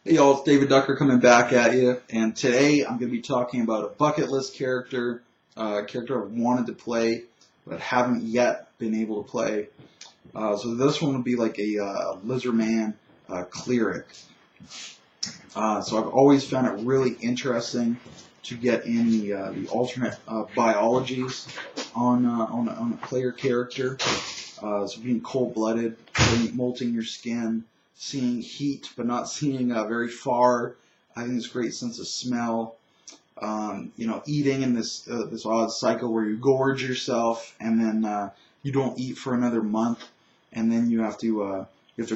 Hey y'all, it's David Ducker coming back at you, and today I'm going to be talking about a bucket list character, a character I've wanted to play, but haven't yet been able to play. So this one would be like a lizard man cleric. So I've always found it really interesting to get in the alternate biologies on a player character. So being cold-blooded, molting your skin, seeing heat but not seeing very far. I think it's a great sense of smell. Eating in this odd cycle where you gorge yourself and then you don't eat for another month, and then you have to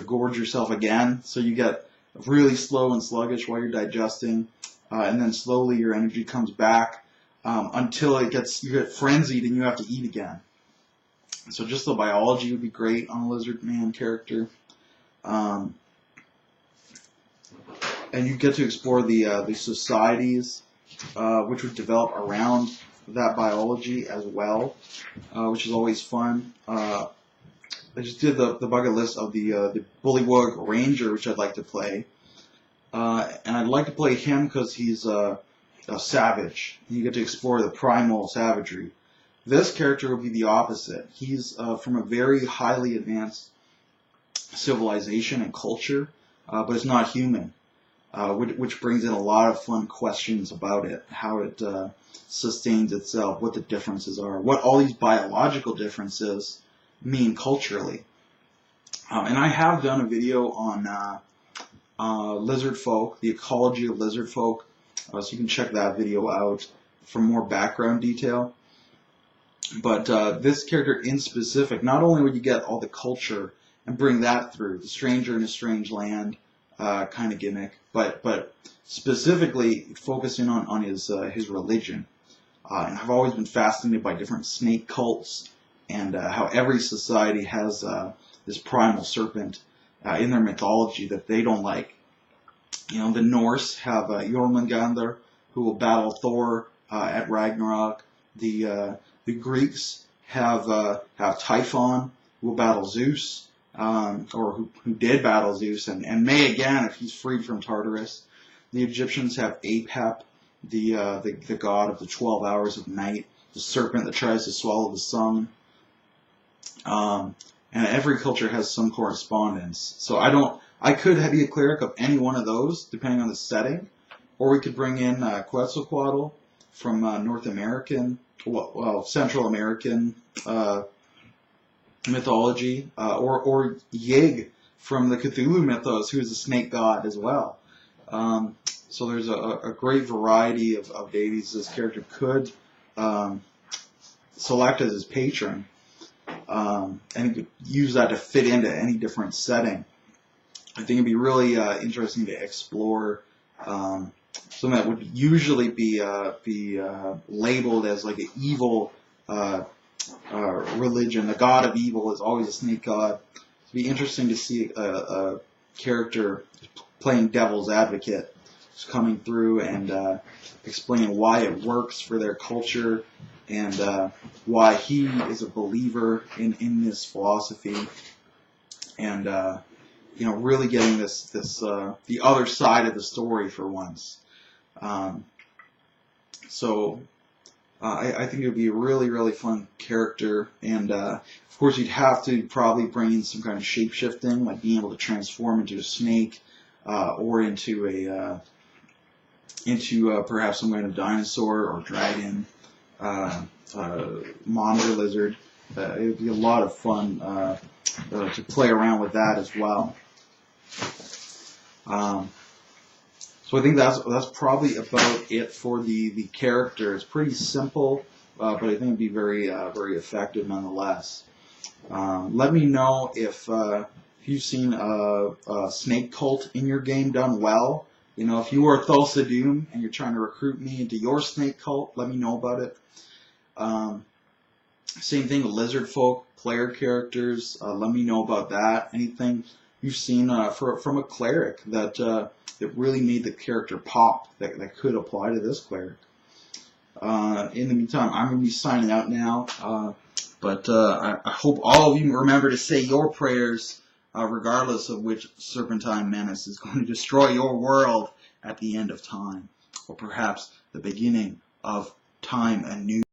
gorge yourself again. So you get really slow and sluggish while you're digesting, and then slowly your energy comes back until you get frenzied and you have to eat again. So just the biology would be great on a lizard man character. And you get to explore the societies which would develop around that biology as well, which is always fun. I just did the bucket list of the Bullywug Ranger, which I'd like to play. And I'd like to play him because he's a savage. You get to explore the primal savagery. This character will be the opposite. He's from a very highly advanced civilization and culture, but it's not human, which brings in a lot of fun questions about it, how it sustains itself, what the differences are, what all these biological differences mean culturally. And I have done a video on lizard folk, the ecology of lizard folk, so you can check that video out for more background detail. But this character in specific, not only would you get all the culture and bring that through, the stranger in a strange land kind of gimmick, but specifically focusing on his religion. And I've always been fascinated by different snake cults and how every society has this primal serpent in their mythology that they don't like. The Norse have Jormungandr, who will battle Thor at Ragnarok. The Greeks have Typhon, who will battle Zeus, or who did battle Zeus, and may again if he's freed from Tartarus. The Egyptians have Apep, the god of the 12 hours of night, the serpent that tries to swallow the sun. And every culture has some correspondence. So I could be a cleric of any one of those, depending on the setting, or we could bring in Quetzalcoatl from Central American mythology, or Yig from the Cthulhu mythos, who is a snake god as well. So there's a great variety of deities this character could select as his patron, and he could use that to fit into any different setting. I think it'd be really interesting to explore something that would usually be labeled as like an evil religion. The god of evil is always a snake god. It'd be interesting to see a character playing devil's advocate, just coming through and explaining why it works for their culture and why he is a believer in this philosophy, and really getting the other side of the story for once. I think it would be a really, really fun character, and of course you'd have to probably bring in some kind of shape-shifting, like being able to transform into a snake, or into perhaps some kind of dinosaur or dragon, monitor lizard. It would be a lot of fun to play around with that as well. So I think that's probably about it for the character. It's pretty simple, but I think it'd be very very effective nonetheless. Let me know if you've seen a snake cult in your game done well. If you are Thulsa Doom and you're trying to recruit me into your snake cult, let me know about it. Same thing with lizard folk player characters. Let me know about that. Anything you've seen from a cleric that really made the character pop that could apply to this cleric. In the meantime, I'm going to be signing out now, but I hope all of you remember to say your prayers regardless of which serpentine menace is going to destroy your world at the end of time, or perhaps the beginning of time anew.